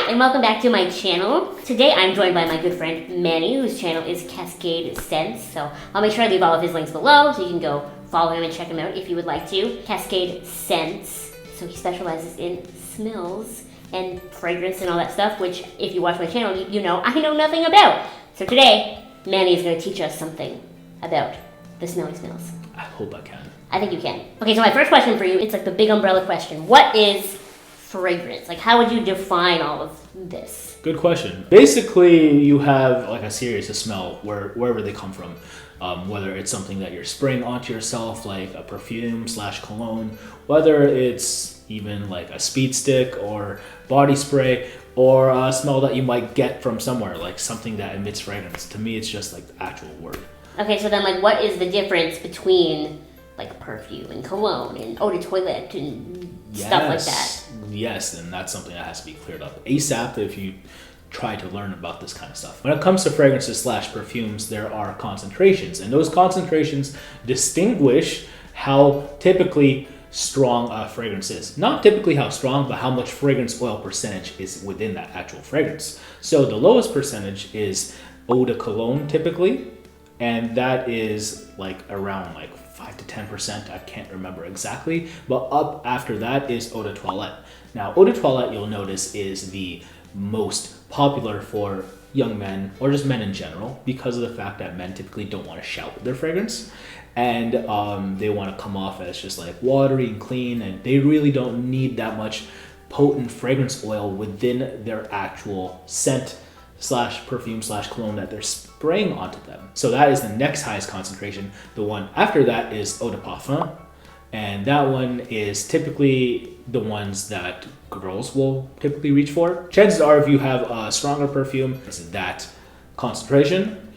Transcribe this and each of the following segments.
and welcome back to my channel. Today I'm joined by my good friend Manny, whose channel is CascadeScents. So I'll make sure I leave all of his links below so you can go follow him and check him out if you would like to. CascadeScents. So he specializes in smells and fragrance and all that stuff, which if you watch my channel, you know I know nothing about. So today, Manny is going to teach us something about the smelly smells. I hope I can. I think you can. Okay, so my first question for you, it's like the big umbrella question. What is fragrance? Like, how would you define all of this? Good question. Basically, you have like a series of smell wherever they come from. Whether it's something that you're spraying onto yourself, like a perfume / cologne, whether it's even like a speed stick or body spray, or a smell that you might get from somewhere, like something that emits fragrance. To me, it's just like the actual word. Okay, so then like what is the difference between like perfume and cologne and eau de toilette and stuff like that? Yes, and that's something that has to be cleared up ASAP if you try to learn about this kind of stuff. When it comes to fragrances / perfumes, there are concentrations, and those concentrations distinguish how typically strong a fragrance is. Not typically how strong, but how much fragrance oil percentage is within that actual fragrance. So the lowest percentage is eau de cologne typically, and that is like around like 5 to 10%, I can't remember exactly, but up after that is eau de toilette. Now eau de toilette, you'll notice, is the most popular for young men or just men in general because of the fact that men typically don't want to shout with their fragrance, and they want to come off as just like watery and clean, and they really don't need that much potent fragrance oil within their actual scent / perfume / cologne that they're spraying onto them. So that is the next highest concentration. The one after that is eau de parfum, and that one is typically the ones that girls will typically reach for. Chances are if you have a stronger perfume, it's that concentration.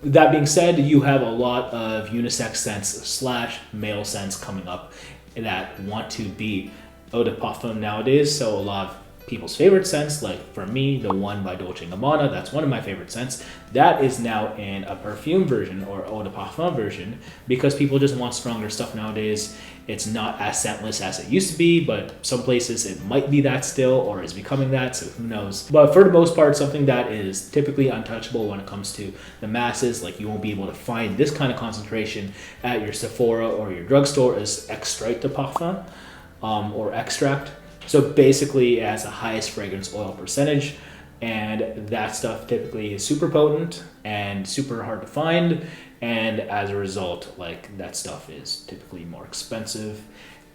That being said, you have a lot of unisex scents / male scents coming up that want to be eau de parfum nowadays. So a lot of people's favorite scents, like for me, the one by Dolce & Gabbana, that's one of my favorite scents. That is now in a perfume version or eau de parfum version because people just want stronger stuff nowadays. It's not as scentless as it used to be, but some places it might be that still or is becoming that, so who knows. But for the most part, something that is typically untouchable when it comes to the masses, like you won't be able to find this kind of concentration at your Sephora or your drugstore, is extrait de parfum or extract. So basically it has the highest fragrance oil percentage, and that stuff typically is super potent and super hard to find, and as a result, like that stuff is typically more expensive,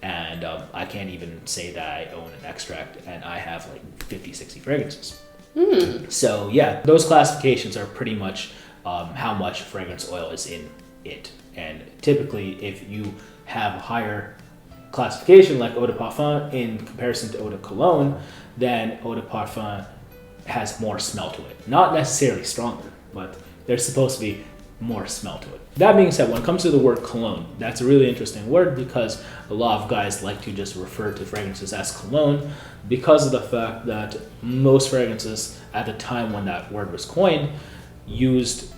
and I can't even say that I own an extract and I have like 50-60 fragrances. So yeah, those classifications are pretty much how much fragrance oil is in it, and typically if you have a higher classification like eau de parfum in comparison to eau de cologne, then eau de parfum has more smell to it. Not necessarily stronger, but there's supposed to be more smell to it. That being said, when it comes to the word cologne, that's a really interesting word because a lot of guys like to just refer to fragrances as cologne because of the fact that most fragrances at the time when that word was coined used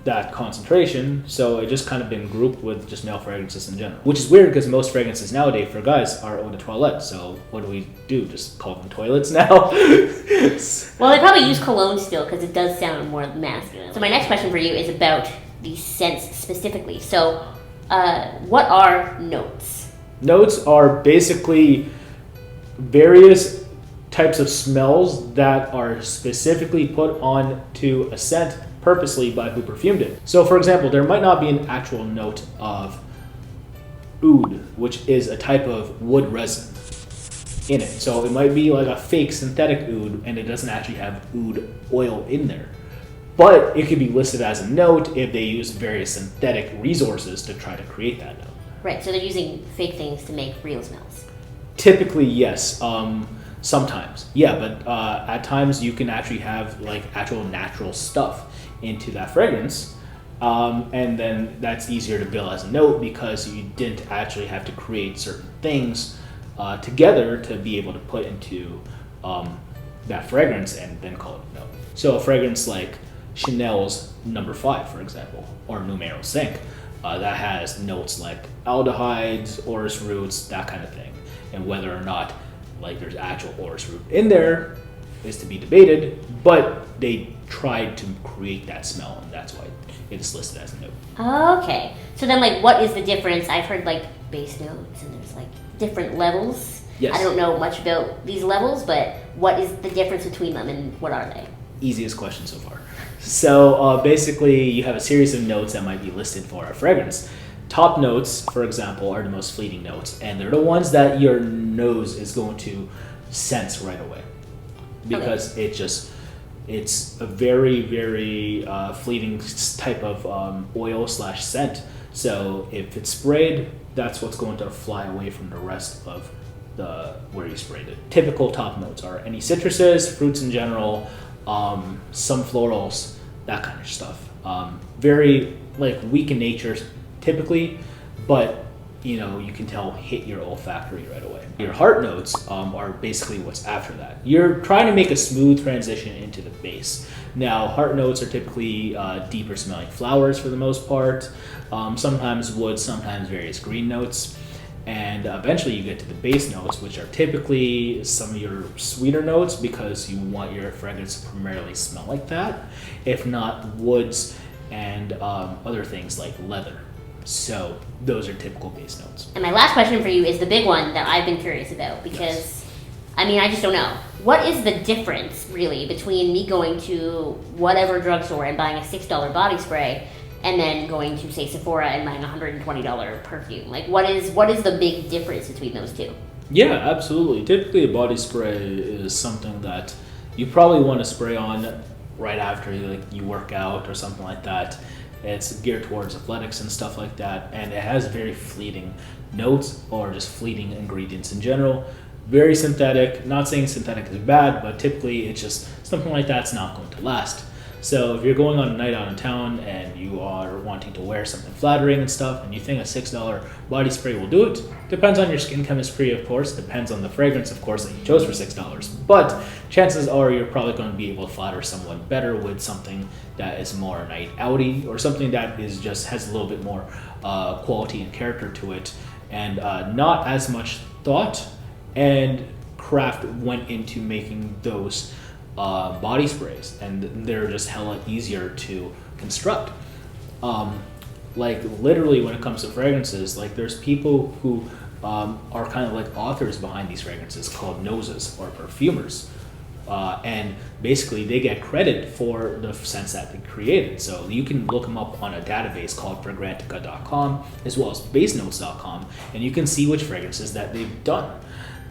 that concentration, so it just kind of been grouped with just male fragrances in general, which is weird because most fragrances nowadays for guys are eau de toilette. So what do? Just call them toilets now? Well, they probably use cologne still because it does sound more masculine. So my next question for you is about these scents specifically. So what are notes? Notes are basically various types of smells that are specifically put onto a scent purposely by who perfumed it. So for example, there might not be an actual note of oud, which is a type of wood resin in it. So it might be like a fake synthetic oud and it doesn't actually have oud oil in there. But it could be listed as a note if they use various synthetic resources to try to create that note. Right, so they're using fake things to make real smells. Typically, yes. Sometimes, yeah, but at times you can actually have like actual natural stuff into that fragrance, and then that's easier to bill as a note because you didn't actually have to create certain things together to be able to put into that fragrance and then call it a note. So a fragrance like Chanel's No. 5, for example, or Numero 5, that has notes like aldehydes, orris roots, that kind of thing, and whether or not like there's actual orris root in there is to be debated, but they tried to create that smell, and that's why it is listed as a note. Okay. So then, like, what is the difference? I've heard, like, base notes, and there's, like, different levels. Yes. I don't know much about these levels, but what is the difference between them, and what are they? Easiest question so far. So basically, you have a series of notes that might be listed for a fragrance. Top notes, for example, are the most fleeting notes, and they're the ones that your nose is going to sense right away, because it's a very, very fleeting type of oil/scent. So if it's sprayed, that's what's going to fly away from the rest of where you sprayed it. Typical top notes are any citruses, fruits in general, some florals, that kind of stuff. Very like weak in nature typically, but you can tell hit your olfactory right away. Your heart notes are basically what's after that. You're trying to make a smooth transition into the base. Now, heart notes are typically deeper smelling flowers for the most part, sometimes wood, sometimes various green notes. And eventually you get to the base notes, which are typically some of your sweeter notes because you want your fragrance to primarily smell like that, if not woods and other things like leather. So those are typical base notes. And my last question for you is the big one that I've been curious about, because, I mean, I just don't know. What is the difference, really, between me going to whatever drugstore and buying a $6 body spray and then going to, say, Sephora and buying a $120 perfume? Like, what is the big difference between those two? Yeah, absolutely. Typically, a body spray is something that you probably want to spray on right after you work out or something like that. It's geared towards athletics and stuff like that, and it has very fleeting notes or just fleeting ingredients in general. Very synthetic. Not saying synthetic is bad, but typically it's just something like that's not going to last. So if you're going on a night out in town and you are wanting to wear something flattering and stuff, and you think a $6 body spray will do it, depends on your skin chemistry, of course, depends on the fragrance, of course, that you chose for $6. But chances are you're probably going to be able to flatter someone better with something that is more night outy, or something that is just has a little bit more quality and character to it, and not as much thought and craft went into making those body sprays, and they're just hella easier to construct. Like literally when it comes to fragrances, like there's people who are kind of like authors behind these fragrances called noses or perfumers, and basically they get credit for the scents that they created. So you can look them up on a database called fragrantica.com as well as basenotes.com, and you can see which fragrances that they've done.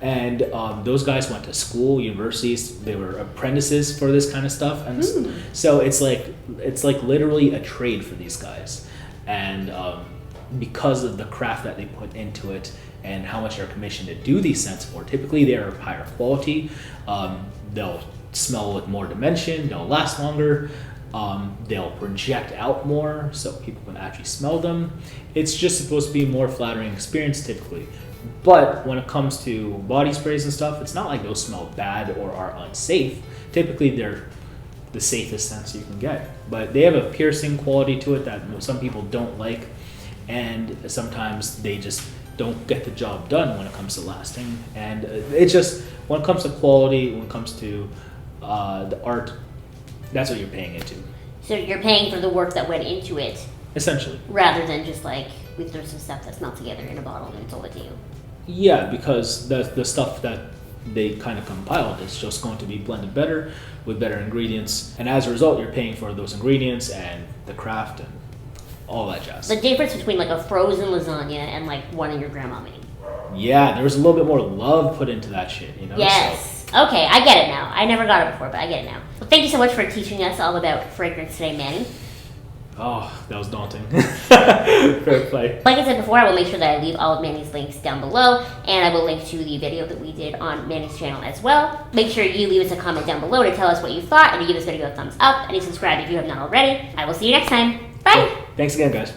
And those guys went to school, universities. They were apprentices for this kind of stuff, and so it's like literally a trade for these guys. And because of the craft that they put into it and how much they're commissioned to do these scents for, typically they are of higher quality. They'll smell with more dimension. They'll last longer. They'll project out more, so people can actually smell them. It's just supposed to be a more flattering experience, typically. But when it comes to body sprays and stuff, it's not like those smell bad or are unsafe. Typically, they're the safest scents you can get. But they have a piercing quality to it that some people don't like, and sometimes they just don't get the job done when it comes to lasting. And it's just, when it comes to quality, when it comes to the art, that's what you're paying into. So you're paying for the work that went into it, essentially, rather than just like we threw some stuff that's not together in a bottle and sold it to you. Yeah, because the stuff that they kind of compiled is just going to be blended better with better ingredients, and as a result, you're paying for those ingredients and the craft and all that jazz. The difference between like a frozen lasagna and like one your grandma made. Yeah, there was a little bit more love put into that shit, you know? Yes. So. Okay, I get it now. I never got it before, but I get it now. Well, thank you so much for teaching us all about fragrance today, Manny. Oh, that was daunting. Fair play. Like I said before, I will make sure that I leave all of Manny's links down below, and I will link to the video that we did on Manny's channel as well. Make sure you leave us a comment down below to tell us what you thought, and to give this video a thumbs up, and you subscribe if you have not already. I will see you next time. Bye! Thanks again, guys.